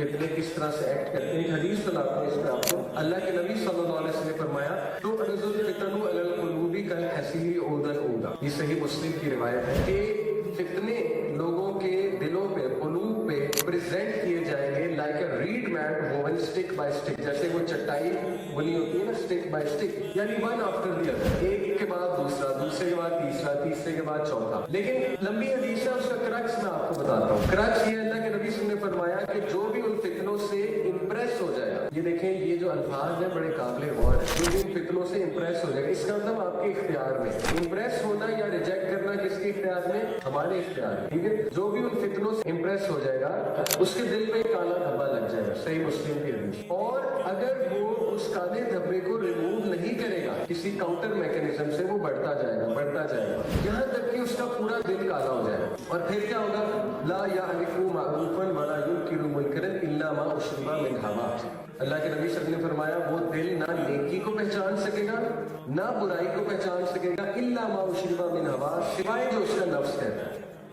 फितने किस तरह से एक्ट करते हैं। एक हदीस सुनाते हैं इस पे आपको। अल्लाह के नबी सल्लल्लाहु अलैहि वसल्लम ने फरमाया तो अनजुल फितनु अलल कुलूबी कल हसीली ऊदन ऊदा। ये सही मुस्लिम की रिवायत है कि फितने लोगों के दिलों पे, कुलूब पे प्रेजेंट किए जाएंगे like a reed mat woven stick by stick. जैसे वो चटाई बुनी होती है ना, स्टिक बाय स्टिक, यानी वन आफ्टर द अदर, एक के बाद दूसरा, दूसरे के बाद तीसरा, तीसरे के बाद चौथा। लेकिन लंबी हदीस है, उसका क्रक्स मैं आपको बताता हूँ। क्रक्स ये अल्लाह के नबी ने फरमाया कि जो भी उन फितनों से इम्प्रेस हो जाएगा, ये देखें ये जो अल्फाज है बड़े काबिल गौर है, जो भी इन फितनों से इम्प्रेस हो जाएगा, इसका मतलब आपके इख्तियार में। इम्प्रेस होना या रिजेक्ट करना किसके इख्तियार में? हमारे इख्तियार में, ठीक है। जो भी उन फितनों से इम्प्रेस हो जाएगा उसके दिल पे काला धब्बा लग जाएगा, सही मुस्लिम की हदीस। और अगर वो उस काले धब्बे को रिमूव नहीं करेगा किसी काउंटर मैकेनिज्म से, वो बढ़ता जाएगा, बढ़ता जाएगा, यहाँ तक कि उसका पूरा दिल काला हो जाएगा। और फिर क्या होगा? ला यारिफु मारूफन वला युनकिरु मुनकरन इल्ला मा उशरिबा मिन हवा। अल्लाह के नबी सल्लल्लाहु अलैहि वसल्लम ने फरमाया वो दिल ना नेकी को पहचान सकेगा ना बुराई को पहचान सकेगा, इल्ला मा उशरिबा मिन हवा, सिवाय जो उसका नफ्स कहता है।